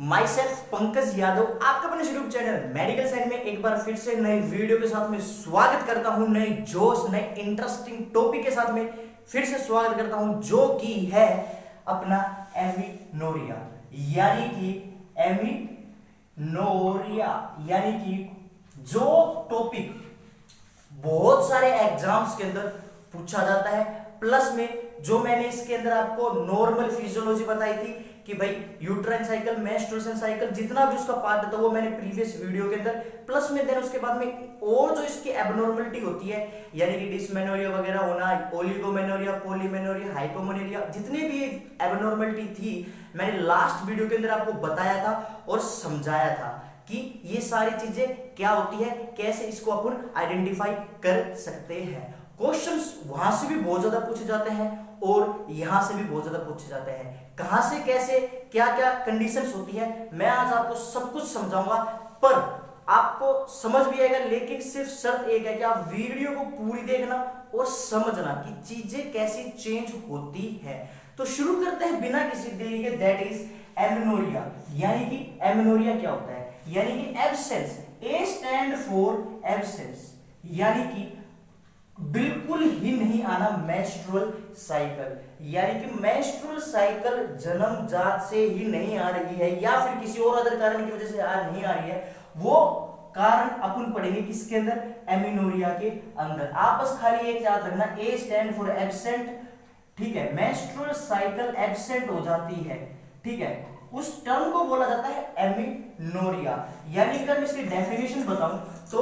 My self Pankaj Yadav आपका अपने YouTube channel medical science में एक बार फिर से नई वीडियो के साथ में स्वागत करता हूं। नए जोश नए इंटरेस्टिंग टॉपिक के साथ में फिर से स्वागत करता हूं, जो कि है अपना एमिनोरिया यानी कि जो टॉपिक बहुत सारे एग्जाम्स के अंदर पूछा जाता है। प्लस में जो मैंने इसके अंदर आपको नॉर्मल फिजियोलॉजी बताई थी कि भाई यूट्राइन साइकिल, मेंस्ट्रुएशन साइकिल, जितना भी उसका पार्ट था वो मैंने प्रीवियस वीडियो के अंदर, प्लस में देन उसके बाद में और जो इसकी एबनॉर्मलिटी होती है यानी कि डिसमेनोरिया वगैरह होना, ओलिगोमेनोरिया, पॉलीमेनोरिया, हाइपोमेनोरिया, जितनी भी एबनॉर्मलिटी थी मैंने लास्ट वीडियो के अंदर आपको बताया था और समझाया था कि ये सारी चीजें क्या होती है, कैसे इसको अपन आइडेंटिफाई कर सकते हैं। क्वेश्चंस वहां से भी बहुत ज्यादा पूछे जाते हैं और यहां से भी बहुत ज्यादा पूछे जाते हैं। कहां से कैसे क्या क्या कंडीशंस होती है मैं आज आपको सब कुछ समझाऊंगा, पर आपको समझ भी आएगा, लेकिन सिर्फ शर्त एक है कि आप वीडियो को पूरी देखना और समझना कि चीजें कैसी चेंज होती है। तो शुरू करते हैं बिना किसी देरी के, दैट इज एमिनोरिया। यानी कि एमिनोरिया क्या होता है, यानी कि absence, A stand for absence, यानी कि बिल्कुल ही नहीं आना मेंस्ट्रुअल साइकिल, यानी कि मेंस्ट्रुअल साइकिल जन्मजात से ही नहीं आ रही है या फिर किसी और अदर कारण की वजह से नहीं आ रही है, वो कारण अपन पढ़ेंगे किसके अंदर, एमिनोरिया के अंदर। आप बस खाली एक याद रखना, ए स्टैंड फॉर एब्सेंट, ठीक है, मेंस्ट्रुअल साइकिल एब्सेंट हो जाती है, ठीक है, उस टर्म को बोला जाता है एमिनोरिया। यानी कि अगर मैं इसकी डेफिनेशन बताऊं तो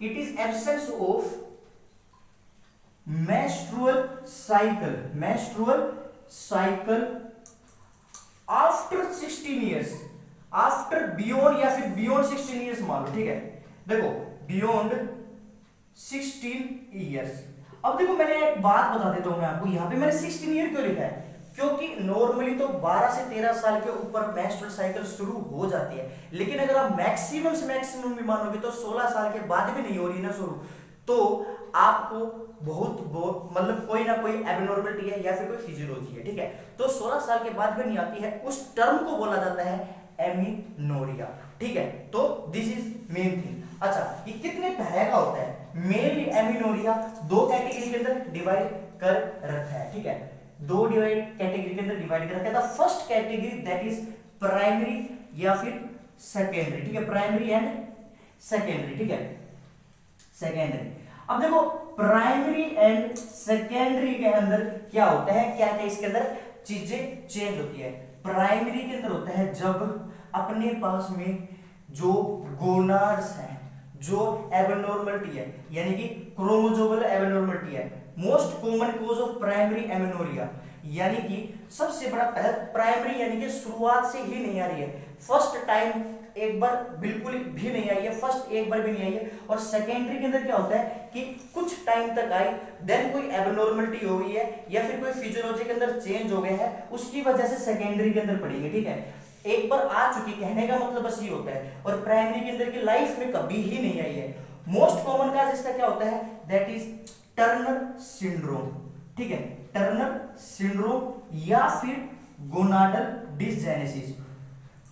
it is absence of menstrual cycle after 16 years, after beyond या फिर beyond 16 years मान लो, ठीक है। देखो beyond 16 years, अब देखो मैंने एक बात बता देता हूं मैं आपको, यहां पे मैंने 16 ईयर क्यों लिखा है, क्योंकि नॉर्मली तो 12 से 13 साल के ऊपर मेंस्ट्रुअल साइकिल शुरू हो जाती है, लेकिन अगर आप मैक्सिमम से मैक्सिमम भी मानोगे तो 16 साल के बाद भी नहीं हो रही ना शुरू, तो आपको बहुत मतलब कोई ना कोई एबनॉर्मलिटी है या फिर कोई फिजियोलॉजी है, ठीक है। तो 16 साल के बाद भी नहीं आती है, उस टर्म को बोला जाता है एमिनोरिया, ठीक है। तो दिस इज मेन थिंग। अच्छा, ये कितने तरह का होता है, मेनली एमिनोरिया दो कैटेगरी के अंदर डिवाइड कर रखा है, ठीक है, दो कैटेगरी के अंदर डिवाइड कर रखा है। First category that is primary या फिर सेकेंडरी, ठीक है, प्राइमरी एंड सेकेंडरी, ठीक है, सेकेंडरी। अब देखो प्राइमरी एंड सेकेंडरी के अंदर क्या होता है, क्या क्या इसके अंदर चीजें चेंज होती है। प्राइमरी के अंदर होता है जब अपने पास में जो गोनाड्स हैं, जो एबनॉर्मलिटी है, यानी कि क्रोमोसोमल एबनॉर्मलिटी है, most common cause of primary amenorrhoea, यानी कि सबसे बड़ा पहल प्राइमरी यानी कि शुरुआत से ही नहीं आ रही है, फर्स्ट टाइम एक बार बिल्कुल भी नहीं आई है, फर्स्ट एक बार भी नहीं आई है। और सेकेंडरी के अंदर क्या होता है कि कुछ टाइम तक आई, देन कोई एबनॉर्मलिटी हो गई है या फिर कोई फिजियोलॉजी के अंदर चेंज हो गया है, उसकी वजह से सेकेंडरी के अंदर पड़ेंगे, ठीक है। एक बार आ चुकी, कहने का मतलब बस ये होता है, और प्राइमरी के अंदर की लाइफ में कभी ही नहीं आई है। मोस्ट कॉमन काज इसका क्या होता है, दैट इज टर्नर सिंड्रोम, ठीक है, टर्नर सिंड्रोम या फिर गोनाडल डिसजेनेसिस,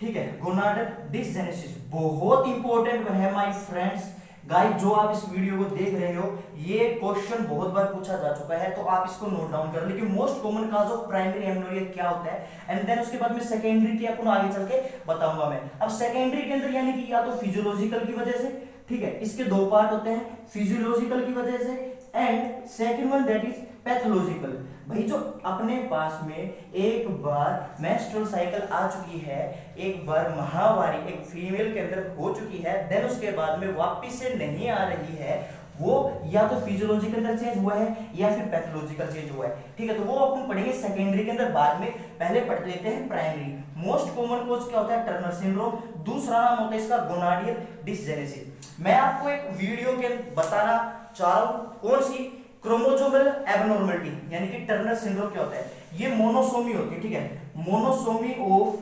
ठीक है, गोनाडल डिसजेनेसिस बहुत इंपॉर्टेंट है माय फ्रेंड्स। गाइस जो आप इस वीडियो को देख रहे हो, ये क्वेश्चन बहुत बार पूछा जा चुका है, तो आप इसको नोट डाउन कर लीजिए। Most common cause of primary amenorrhoea क्या होता है, एंड देन उसके बाद में सेकेंडरी की अपन आगे चल के बताऊंगा मैं। अब सेकेंडरी के अंदर यानी कि या तो फिजियोलॉजिकल की वजह से, ठीक है, इसके दो पार्ट होते हैं, फिजियोलॉजिकल की वजह से and second one that is pathological. भाई जो अपने पास में एक बार मेंस्ट्रुअल साइकिल आ चुकी है, एक बार महावारी एक फीमेल के अंदर हो चुकी है, देन उसके बाद में वापस से नहीं आ रही है, वो या तो फिजियोलॉजिकल अंदर चेंज हुआ है या फिर पैथोलॉजिकल चेंज हुआ है, ठीक है। तो वो अपन पढ़ेंगे सेकेंडरी के अंदर बाद में, पहले पढ़ लेते हैं प्राइमरी। मोस्ट कॉमन कॉज क्या होता है, टर्नर सिंड्रोम, दूसरा नाम होता है इसका गोनाडियल डिसजेनेसिस। मैं आपको एक वीडियो के बताना चाह रहा हूं, कौन सी, क्रोमोसोमल एबनॉर्मलिटी, यानी कि टर्नर सिंड्रोम क्या होता है, ये मोनोसोमी होती है, ठीक है, मोनोसोमी ऑफ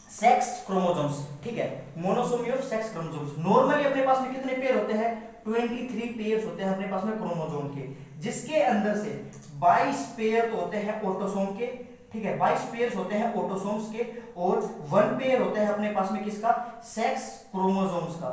सेक्स क्रोमोसोम्स, ठीक है, monosomy of sex chromosomes. Normally अपने पास में कितने पेयर होते हैं, 23 पेयर होते हैं अपने पास में क्रोमोसोम के, जिसके अंदर से 22 पेयर तो होते हैं ऑटोसोम के, ठीक है, 22 पेयर्स होते हैं ऑटोसोम्स के और 1 पेयर होता है अपने पास में किसका, सेक्स क्रोमोसोम्स का,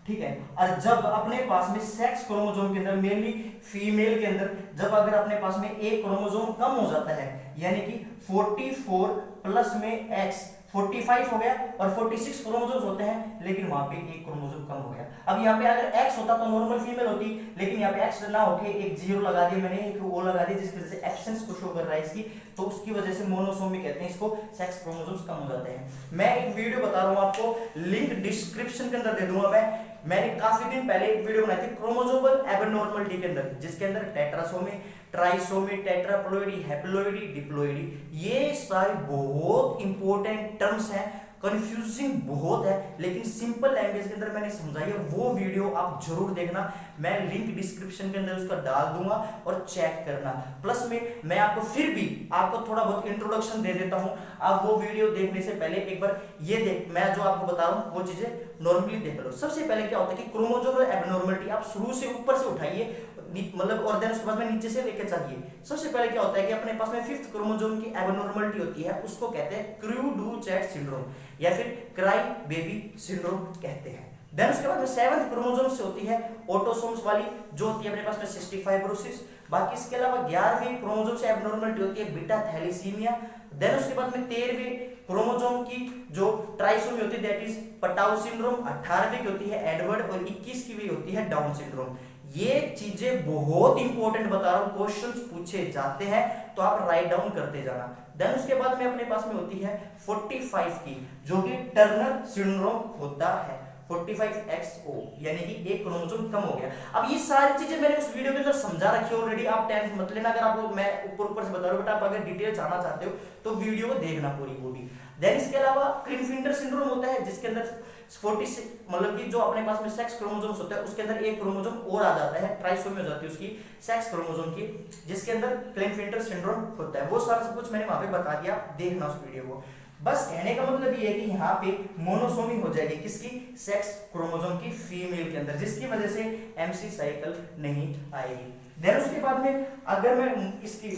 ठीक है। और जब अपने पास में सेक्स क्रोमोसोम के अंदर मेनली फीमेल के अंदर जब अगर अपने पास में एक क्रोमोसोम कम हो जाता है, यानी कि 44 प्लस में एक्स 45 हो गया और 46 क्रोमोसोम्स होते हैं, लेकिन वहां पे एक क्रोमोसोम कम हो गया। अब यहाँ पे अगर एक्स होता तो नॉर्मल फीमेल होती, लेकिन यहाँ पे एक्स ना होके एक जीरो लगा दिया मैंने, एक ओ लगा दिया, जिसकी वजह से एब्सेंस को शो कर रहा है इसकी, तो उसकी वजह से मोनोसोमी कहते हैं इसको, सेक्स क्रोमोसोम्स कम हो जाते हैं। मैं एक वीडियो बता रहा हूँ आपको, लिंक डिस्क्रिप्शन के अंदर दे दूंगा मैंने काफी दिन पहले एक वीडियो बनाई थी क्रोमोसोमल एबनॉर्मलिटी के अंदर, जिसके अंदर टेट्रासोमी, ट्राइसोमी, टेट्राप्लॉइडी, हैप्लॉइडी, डिप्लॉइडी, ये सारे बहुत इंपॉर्टेंट टर्म्स हैं, कंफ्यूजिंग बहुत है, लेकिन सिंपल लैंग्वेज के अंदर मैंने समझाई है। वो वीडियो आप जरूर देखना, मैं लिंक डिस्क्रिप्शन के अंदर उसका डाल दूंगा और चेक करना। प्लस में मैं आपको फिर भी आपको थोड़ा बहुत इंट्रोडक्शन दे देता हूं, आप वो वीडियो देखने से पहले एक बार ये देख, मैं जो आपको बता रहा हूं वो चीजें नॉर्मली देख लो। सबसे पहले क्या होता है कि क्रोमोसोमल एबनॉर्मलिटी आप शुरू से ऊपर से उठाइए, मतलब और देन उसके बाद में नीचे से लेके चलिए। सबसे पहले क्या होता है कि अपने पास में 5th क्रोमोसोम की एबनॉर्मलिटी होती है, उसको कहते हैं क्रू-डू-चैट सिंड्रोम या फिर क्राई बेबी सिंड्रोम कहते हैं। देन उसके बाद में 7th क्रोमोसोम से होती है ऑटोसोम्स वाली, जो होती है अपने पास में सिस्टिक फाइब्रोसिस। बाकी इसके अलावा 11वीं क्रोमोसोम से एबनॉर्मलिटी होती है बीटा थैलेसीमिया। देन उसके बाद में 13वीं क्रोमोसोम की जो ट्राइसोमी होती है दैट इज पटाउ सिंड्रोम, 18वीं की होती है एडवर्ड और 21वीं की होती है डाउन सिंड्रोम। ये चीजें बहुत इंपॉर्टेंट बता रहा हूं, क्वेश्चंस पूछे जाते हैं तो आप राइट डाउन करते जाना। देन उसके बाद में अपने पास में होती है 45 की, जो कि टर्नर सिंड्रोम होता है, 45XO, यानी कि एक क्रोमोसोम कम हो गया। अब ये सारी चीजें मैंने उस वीडियो के अंदर समझा रखी है ऑलरेडी, आप टेंशन मत लेना। अगर आपको मैं ऊपर से बता रहा हूं, बट आप अगर डिटेल जानना चाहते हो तो वीडियो को देखना पूरी। देन इसके अलावा क्लिनफिंगर सिंड्रोम होता है, जिसके अंदर 46 मतलब कि जो अपने पास में सेक्स क्रोमोसोम्स होता है उसके अंदर एक क्रोमोसोम और आ जाता है, ट्राइसोमी हो जाती है उसकी सेक्स क्रोमोसोम की, जिसके अंदर क्लिनफिंगर सिंड्रोम होता है। वो सारा सब कुछ मैंने वहां पे बता दिया, देखना उस वीडियो को। बस कहने का मतलब ये है कि यहाँ पे मोनोसोमी हो जाएगी किसकी, सेक्स क्रोमोसोम की फीमेल के अंदर, जिसकी वजह से एमसी साइकिल नहीं आएगी। देन उसके बाद में अगर मैं इसकी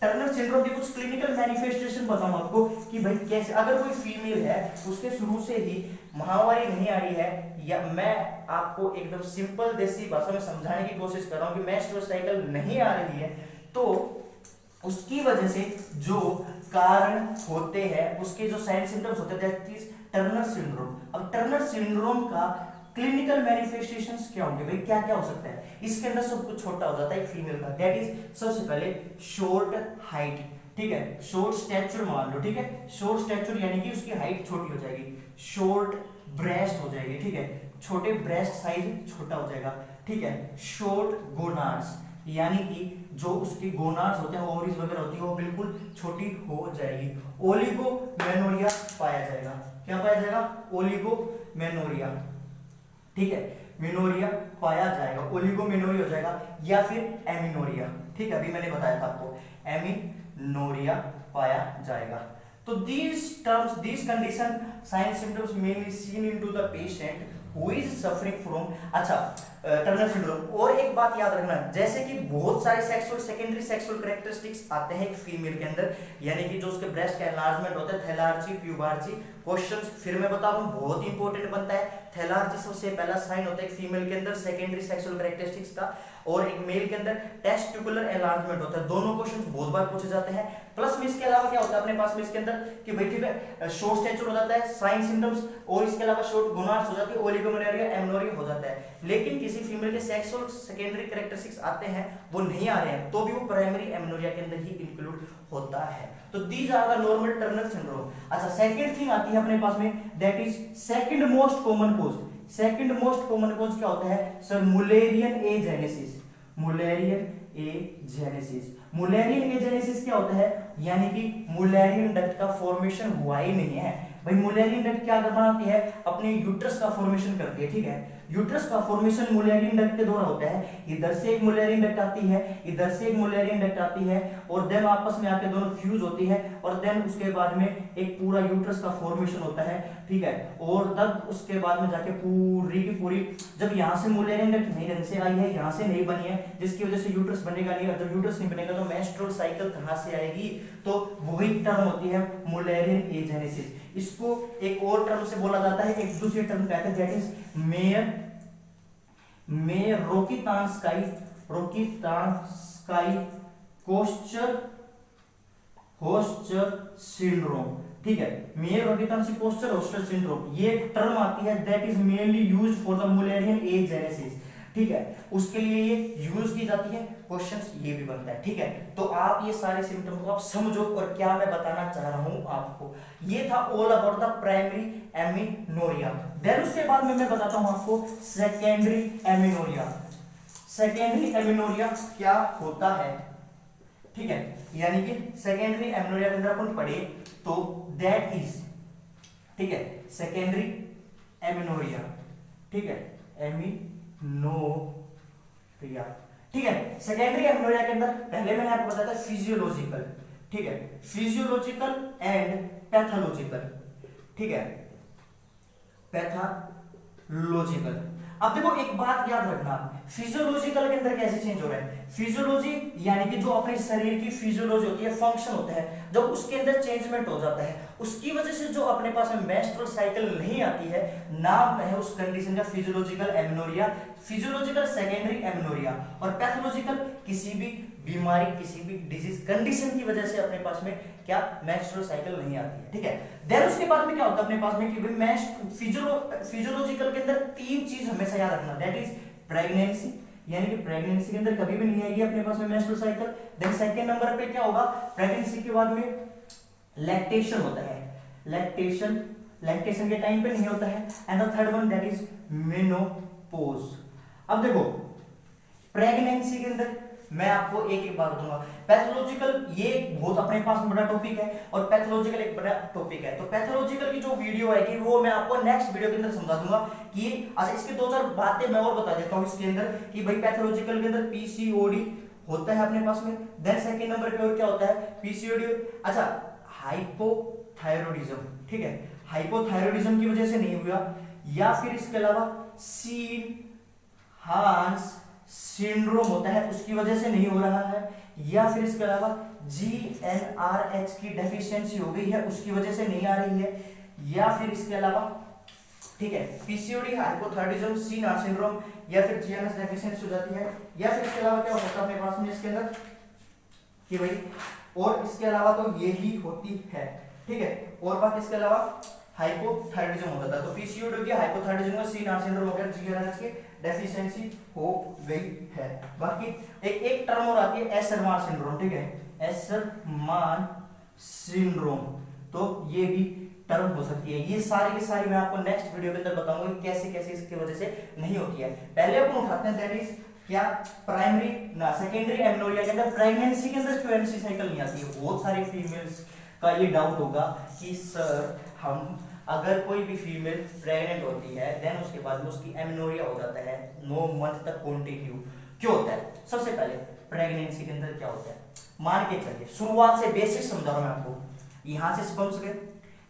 टर्नर सिंड्रोम की कुछ क्लिनिकल मैनिफेस्टेशन बताऊं आपको कि भाई कैसे, अगर कोई फीमेल है उसके शुरू से ही महावारी नहीं आ रही है, या मैं आपको एकदम सिंपल देसी भाषा में समझाने की कोशिश कर रहा हूं कि मेंस्ट्रुअल साइकिल नहीं आ रही है, तो उसकी वजह से जो कारण होते हैं, उसके जो साइन सिम्टम्स होते हैं दैट इज टर्नर सिंड्रोम। अब टर्नर सिंड्रोम का क्लिनिकल मैनिफेस्टेशंस क्या होंगे भाई, क्या क्या हो सकता है? इसके अंदर सब कुछ छोटा हो जाता है एक फीमेल का, दैट इज सबसे पहले शॉर्ट हाइट, ठीक है, शॉर्ट स्टैचर मान लो, ठीक है, शॉर्ट स्टैचर यानी कि उसकी हाइट छोटी हो जाएगी। शॉर्ट ब्रेस्ट हो जाएगी, ठीक है, छोटे ब्रेस्ट साइज छोटा हो जाएगा, ठीक है। शॉर्ट गोनाड्स यानी कि जो उसकी गोनाड्स होते हैं, ओवरीज वगैरह होती है, वो बिल्कुल छोटी हो जाएगी। ओलिगोमेनोरिया पाया जाएगा, क्या पाया जाएगा? ओलिगोमेनोरिया, ठीक है, मेनोरिया पाया जाएगा, ओलिगोमेनोरिया हो जाएगा, या फिर एमिनोरिया, ठीक है, अभी मैंने बताया था आपको, एमिनोरिया पाया जाएगा। तो these terms, these condition, sign symptoms may be seen into the patient who is suffering from Turner syndrome. और एक बात याद रखना, जैसे कि बहुत सारे सेक्सुअल सेकेंडरी सेक्सुअल कैरेक्टरिस्टिक्स आते हैं एक फीमेल के अंदर, यानी कि जो उसके ब्रेस्ट का एनलार्जमेंट होता है, थैलार्जी, प्यूबार्जी। क्वेश्चंस फिर मैं बता दूं बहुत इंपॉर्टेंट बनता है, थैलार्जी सबसे पहला साइन होता है एक फीमेल के अंदर सेकेंडरी सेक्सुअल कैरेक्टरिस्टिक्स का, और एक मेल के अंदर टेस्टिकुलर एनलार्जमेंट होता है। दोनों क्वेश्चंस बहुत बार पूछे जाते हैं। प्लस में इसके अलावा क्या होता है अपने पास में इसके अंदर कि भाई ठीक है, शॉर्ट स्टैचर हो जाता है, साइन सिम्टम्स, और इसके अलावा शॉर्ट गोनाड्स हो जाती है, ओलिगोमेनोरिया, एमिनोरिया हो जाता है। लेकिन किसी फीमेल के सेक्सुअल सेकेंडरी कैरेक्टरिस्टिक्स आते हैं, वो नहीं आ रहे हैं, तो भी वो प्राइमरी एमिनोरिया के अंदर ही इंक्लूड होता है। तो these are the normal Turner syndrome. अच्छा, सेकंड थिंग आती है अपने पास में, that is second most common cause. Second most common cause क्या होता है sir? Mullerian agenesis. Mullerian agenesis, Mullerian agenesis क्या होता है? यानी कि मुलेरियन डक्ट का फॉर्मेशन हुआ ही नहीं है। भाई मुलेरियन डक्ट क्या बनाती है? अपने यूट्रस का फॉर्मेशन करती है, ठीक है। यूट्रस का फॉर्मेशन मुलेरियन डक्ट के द्वारा होता है। इधर से एक मुलेरियन डक्ट आती है, इधर से एक मुलेरियन डक्ट आती है, और देन आपस में आके दोनों फ्यूज होती है, और देन उसके बाद में एक पूरा यूट्रस का फॉर्मेशन होता है, ठीक है। और तब उसके बाद में जाके पूरी की पूरी, जब यहाँ से मुलेरियन डक्ट नई ढंग से आई है, यहाँ से नहीं बनी है, जिसकी वजह से यूट्रस बनेगा नहीं, और जब यूट्रस नहीं बनेगा तो मेंस्ट्रुअल साइकिल कहाँ से आएगी, तो वही टर्म होती है मुलेरियन एजेनेसिस। इसको एक और टर्म से बोला जाता है, एक दूसरी टर्म कहते हैं, दैट इज मेयर रोकितानस्काई कोस्चर सिंड्रोम, ठीक है। मेयर रोकितानस्काई कोस्चर सिंड्रोम ये टर्म आती है, that is mainly used for the Mullerian agenesis, ठीक है। उसके लिए ये यूज की जाती है, क्वेश्चंस ये भी बनता है, ठीक है। तो आप ये सारे सिम्टम को आप समझो, और क्या मैं बताना चाह रहा हूं आपको, ये था all about the primary amenorrhoea. Then उसके बाद में मैं बताता हूं आपको सेकेंडरी एमिनोरिया। सेकेंडरी एमिनोरिया क्या होता है, ठीक है, यानी कि सेकेंडरी एमिनोरिया के अंदर अपन पढ़े तो दैट इज, ठीक है, सेकेंडरी एमिनोरिया, ठीक है, एमिनोरिया, ठीक है। सेकेंडरी एमिनोरिया के अंदर पहले मैंने आपको बताया था फिजियोलॉजिकल, ठीक है, फिजियोलॉजिकल एंड पैथोलॉजिकल, ठीक है, पैथोलॉजिकल। अब देखो एक बात याद रखना, फिजियोलॉजिकल के अंदर कैसे चेंज हो रहा है, फिजियोलॉजी यानी कि जो अपने शरीर की फिजियोलॉजी होती है, फंक्शन होता है, जब उसके अंदर चेंजमेंट हो जाता है, उसकी वजह से जो अपने पास में मेंस्ट्रुअल साइकिल नहीं आती है, नाम है उस कंडीशन का physiological amenorrhoea, physiological secondary amenorrhoea. और पैथोलॉजिकल किसी भी बीमारी, किसी भी डिजीज कंडीशन की वजह से अपने पास में क्या मेंस्ट्रुअल साइकिल नहीं आती है, ठीक है। देन उसके बाद में क्या होता है अपने पास में कि फिजियोलॉजिकल के अंदर तीन चीज हमेशा याद रखना, दैट इज प्रेगनेंसी, यानी कि प्रेगनेंसी के अंदर कभी भी नहीं आएगी अपने पास में menstrual cycle. Then second number पे क्या होगा, प्रेगनेंसी के बाद में लैक्टेशन होता है, लैक्टेशन के टाइम पे नहीं होता है। And the third one that is menopause. अब देखो प्रेगनेंसी के अंदर मैं आपको एक एक बात दूंगा, पैथोलॉजिकल ये बहुत अपने पास में बड़ा टॉपिक है, और पैथोलॉजिकल एक बड़ा टॉपिक है। तो पैथोलॉजिकल की जो वीडियो है कि वो मैं आपको नेक्स्ट वीडियो के अंदर समझा दूंगा कि अच्छा इसके दो चार बातें मैं और बता देता हूँ इसके अंदर कि भाई पैथोलॉजिकल के अंदर पीसीओडी होता है अपने पास में। देन सेकंड नंबर पे और क्या होता है, पीसीओडी, अच्छा हाइपोथायरॉयडिज्म, ठीक है, हाइपोथायरॉयडिज्म की वजह से नहीं हुआ, या फिर इसके अलावा हांस सिंड्रोम होता है उसकी वजह से नहीं हो रहा है, या फिर इसके अलावा जीएनआरएच की डेफिशिएंसी हो गई है उसकी वजह से नहीं आ रही है, या फिर इसके अलावा, ठीक है, पीसीओडी, हाइपोथायरॉयडिज्म, सीनार सिंड्रोम, या फिर जीएनएस डेफिशिएंसी हो जाती है, या फिर इसके अलावा क्या होता है अपने पास में इसके अंदर कि भाई, और इसके अलावा तो यही होती है, ठीक है। और बात इसके अलावा हाइपोथायरॉयडिज्म होता था, तो पीसीओडी हो गया, हाइपोथायरॉयडिज्म हो गया, सीनार सिंड्रोम हो गया, जीएनएस की डेफिशिएंसी हो गई है। बाकी एक टर्म और आती है एसरमान सिंड्रोम, ठीक है, एसरमान सिंड्रोम, तो ये भी टर्म हो सकती है। ये सारी की सारी मैं आपको नेक्स्ट वीडियो के अंदर बताऊंगा कि कैसे कैसे इसकी वजह से नहीं होती है। पहले अपन उठाते हैं दैट इज क्या, प्राइमरी ना सेकेंडरी एमिनोरिया के अंदर प्रेगनेंसी के अंदर क्यों साइकिल नहीं आती है। बहुत सारी फीमेल्स का ये डाउट होगा कि सर हम अगर कोई भी फीमेल प्रेग्नेंट होती है देन उसके बाद में उसकी एमिनोरिया हो जाता है 9 मंथ तक कंटिन्यू, क्यों होता है। सबसे पहले प्रेगनेंसी के अंदर क्या होता है, मान के चलिए शुरुआत से बेसिक समझा रहा हूं मैं आपको, यहां से स्पर्म्स गए,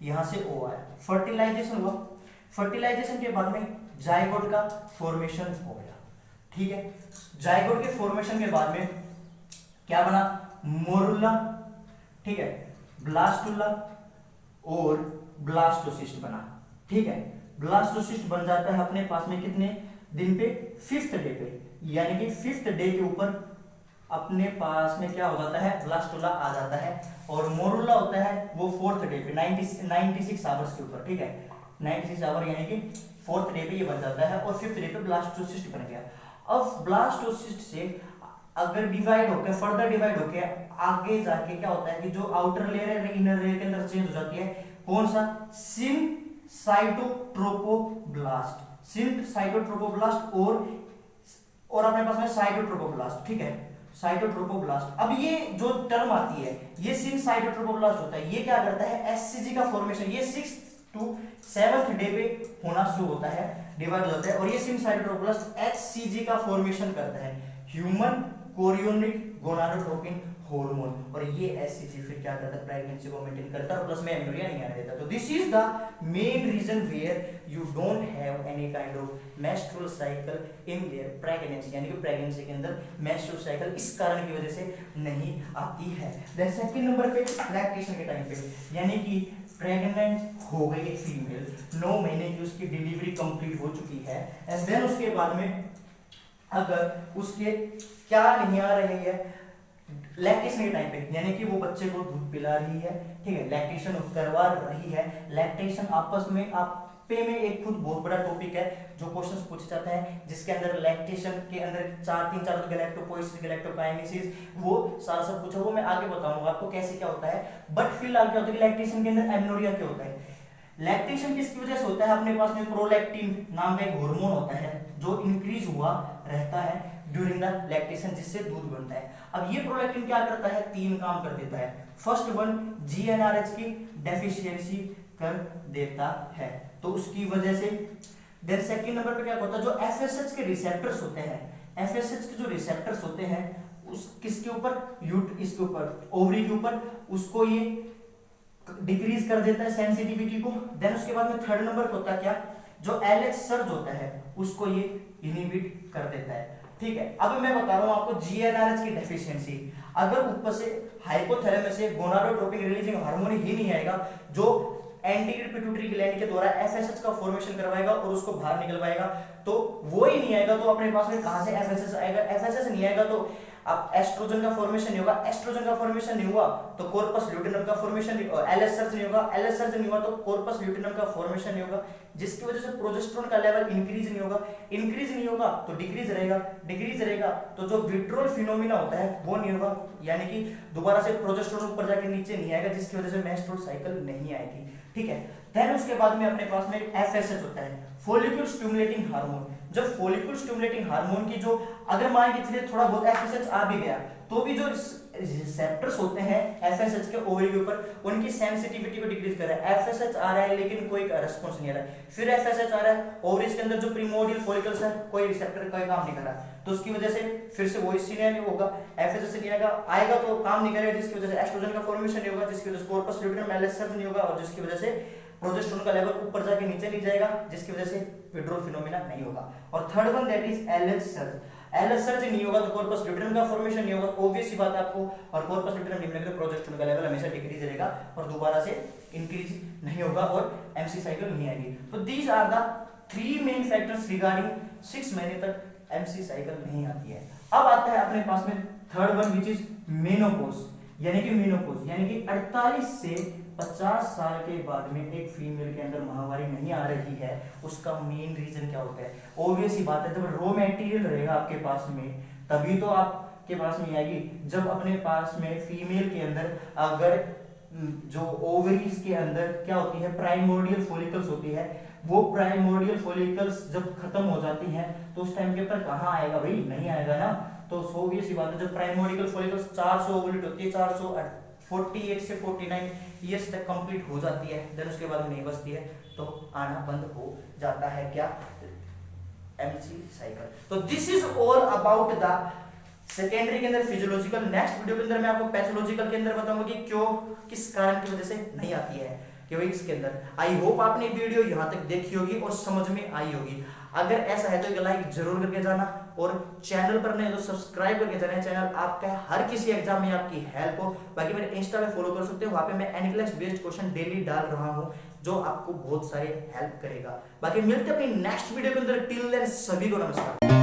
यहां से ओ आया, फर्टिलाइजेशन हुआ, फर्टिलाइजेशन के बाद में जाइगोट का फॉर्मेशन हो गया, ठीक है। जाइगोट के फॉर्मेशन के बाद में क्या बना, मोरुला, ठीक है, ब्लास्टुला और ब्लास्टोसिस्ट बना, ठीक है। ब्लास्टोसिस्ट बन जाता है अपने पास में कितने दिन पे, 5th डे पे, यानी कि 5th डे के ऊपर अपने पास में क्या हो जाता है, ब्लास्टुला आ जाता है। और मोरुला होता है वो 4th डे पे 96 आवर्स के ऊपर, ठीक है, 96 आवर यानी कि 4th डे पे ये बन जाता है, और 5th डे पे ब्लास्टोसिस्ट बन गया। अब ब्लास्टोसिस्ट से अगर डिवाइड होकर फर्दर डिवाइड होकर आगे जाके क्या होता है कि जो आउटर लेयर है इनर लेयर के अंदर चेंज हो जाती है, कौन सा, साइटोट्रोपोब्लास्ट, साइटोट्रोपोब्लास्ट और अपने पास में साइटोट्रोपोब्लास्ट, ठीक है, साइटोट्रोपोब्लास्ट। अब ये जो टर्म आती है ये साइटोट्रोपोब्लास्ट होता है, ये क्या करता है, एससीजी का फॉर्मेशन, ये 6 टू 7th डे पे होना शुरू होता है, डिवाइड हो जाता है, और ये सिनसाइटोप्लास्ट HCG का फॉर्मेशन करता है, ह्यूमन कोरियोनिक गोनाडोट्रोपिन हार्मोन, और ये HCG फिर क्या करता है, प्रेगनेंसी को मेंटेन करता है और प्लस में एमेनोरिया नहीं आने देता। तो this is the main reason where you don't have any kind of menstrual cycle in their pregnancy, यानी कि प्रेगनेंसी के अंदर मेंस्ट्रुअल साइकिल इस कारण की वजह से नहीं आती है। देन सेकंड नंबर पे लैक्टेशन के टाइम पे, यानी कि प्रेग्नेंट हो गई एक फीमेल, 9 महीने की उसकी डिलीवरी कंप्लीट हो चुकी है, एंड देन उसके बाद में अगर उसके क्या नहीं आ रही है लैक्टेशन के टाइम पे, यानी कि वो बच्चे को दूध पिला रही है, ठीक है, लैक्टेशन करवा रही है। लैक्टेशन आपस में आपे में एक खुद बहुत बड़ा टॉपिक है जो क्वेश्चंस पूछे जाते हैं, जिसके अंदर लैक्टेशन के अंदर 3-4 गैलेक्टोपोएसिस, गैलेक्टोकाइनेसिस, वो सारा सब पूछा, वो मैं आगे बताऊंगा आपको कैसे क्या होता है। बट फिलहाल क्या होता है कि लैक्टेशन के अंदर एमेनोरिया क्या होता है। लैक्टेशन किसकी वजह से होता है, अपने पास में प्रोलैक्टिन नाम का एक हार्मोन होता है जो इंक्रीज हुआ रहता है ड्यूरिंग द लैक्टेशन, जिससे दूध बनता है। अब ये प्रोलैक्टिन क्या करता है, 3 काम कर देता है। फर्स्ट वन, GnRH की डेफिशिएंसी कर देता है, तो उसकी वजह से। देन सेकंड नंबर पे क्या होता है, जो FSH के रिसेप्टर्स होते हैं, FSH के जो रिसेप्टर्स होते हैं उस किसके ऊपर, इसके ऊपर, ओवरी के ऊपर, उसको ये डिक्रीज कर देता है सेंसिटिविटी को। देन उसके बाद में थर्ड नंबर पे होता है क्या, जो LH सर्ज होता है उसको ये इनहिबिट कर देता है, ठीक है। अब मैं बता रहा हूं आपको GnRH की डेफिशिएंसी, अगर ऊपर से हाइपोथैलेमस से गोनाडोट्रोपिन रिलीजिंग हार्मोन ही नहीं आएगा जो एंटीरियर पिट्यूटरी ग्लैंड के द्वारा FSH का फॉर्मेशन करवाएगा और उसको बाहर निकलवाएगा, तो वो ही नहीं आएगा तो अपने पास में कहां से FSH आएगा, FSH नहीं आएगा तो अब एस्ट्रोजन का फॉर्मेशन नहीं होगा, एस्ट्रोजन का फॉर्मेशन नहीं हुआ तो कॉर्पस ल्यूटेनम का फॉर्मेशन, LH सर्ज नहीं होगा, LH सर्ज नहीं हुआ तो कॉर्पस ल्यूटेनम का फॉर्मेशन नहीं होगा, जिसकी वजह से प्रोजेस्टेरोन का लेवल इंक्रीज नहीं होगा, इंक्रीज नहीं होगा तो डिक्रीज रहेगा, डिक्रीज रहेगा तो जो विड्रॉल फिनोमिना होता है वो नहीं होगा, यानी कि दोबारा से प्रोजेस्टेरोन ऊपर जाके नीचे नहीं आएगा, जिसकी वजह से मेंस्ट्रुअल साइकिल नहीं आएगी, ठीक है। देन उसके बाद में अपने पास में FSH होता है, फॉलिक्यूल स्टिमुलेटिंग हार्मोन। जब फॉलिक्यूल स्टिमुलेटिंग हार्मोन की जो अगर मान के चलिए थोड़ा बहुत FSH आ भी गया तो भी जो रिसेप्टर्स होते हैं FSH के ओवरी के ऊपर उनकी सेंसिटिविटी को डिक्रीज कर रहा है। FSH आ रहा है लेकिन कोई रेस्पॉन्स नहीं आ रहा है, फिर FSH आ रहा है, ओवरीज के अंदर जो प्रिमोडियल फॉलिकल्स है कोई रिसेप्टर का काम नहीं कर रहा, तो उसकी वजह से फिर से वही सीन होगा, FSH नहीं आएगा तो काम नहीं करेगा, जिसकी वजह से एस्ट्रोजन का फॉर्मेशन नहीं होगा, जिसकी वजह से कॉर्पस ल्यूटेनम LH सर्ज नहीं होगा, और जिसकी वजह से प्रोजेस्टेरोन का लेवल ऊपर जाके नीचे नहीं जाएगा, जिसकी वजह से विड्रॉल फिनोमिना नहीं होगा। और third one that is LH surge. LH surge नहीं होगा तो कॉर्पस ल्यूटेनम का फॉर्मेशन नहीं होगा, ऑब्वियस सी बात है आपको, और कॉर्पस ल्यूटेनम नहीं होगा तो प्रोजेस्टेरोन का लेवल हमेशा डिक्रीज रहेगा और दोबारा से इंक्रीज नहीं होगा और MC साइकिल नहीं आएगी। तो these are the 3 main factors regarding 6 महीने तक MC साइकिल नहीं आती है। अब आता है अपने पास में third one which is menopause, यानी कि मेनोपॉज यानी कि 48 से 50 साल के बाद में एक फीमेल के अंदर महावारी नहीं आ रही है, उसका मेन रीजन क्या होता है। ऑब्वियस ही बात है, जब रॉ मटेरियल रहेगा आपके पास में तभी तो आपके पास में आएगी। जब अपने पास में फीमेल के अंदर अगर जो ओवरीज के अंदर क्या होती है, प्राइमोर्डियल फॉलिकल्स होती है, वो प्राइमोर्डियल फॉलिकल्स जब खत्म हो जाती हैं तो उस टाइम के ऊपर कहाँ आएगा भाई, नहीं आएगा ना। तो ऑब्वियस ही बात है, जब प्राइमोर्डियल फॉलिकल्स 400 ओवुलेट होती है, 448 से 49 ईयर्स तक कंप्लीट हो जाती है, देन उसके बाद में नहीं बचती है तो आना बंद हो जाता है क्या, MC साइकिल। तो this is all about the secondary के अंदर फिजियोलॉजिकल। नेक्स्ट वीडियो के अंदर मैं आपको पैथोलॉजिकल के अंदर बताऊंगा कि क्यों, किस कारण की वजह से नहीं आती है कि भाई इसके अंदर। आई होप आपने वीडियो यहाँ तक देखी होगी और समझ में आई होगी। अगर ऐसा है तो एक लाइक जरूर करके जाना, और चैनल पर नहीं तो सब्सक्राइब करके जाना। चैनल आपका हर किसी एग्जाम में आपकी हेल्प हो। बाकी मेरे इंस्टा पे फॉलो कर सकते हो, वहां पे मैं एनक्लेक्स बेस्ड क्वेश्चन डेली डाल रहा हूं जो आपको बहुत सारे हेल्प करेगा। बाकी मिलते हैं अपनी नेक्स्ट वीडियो के अंदर। टिल देन सभी को नमस्कार।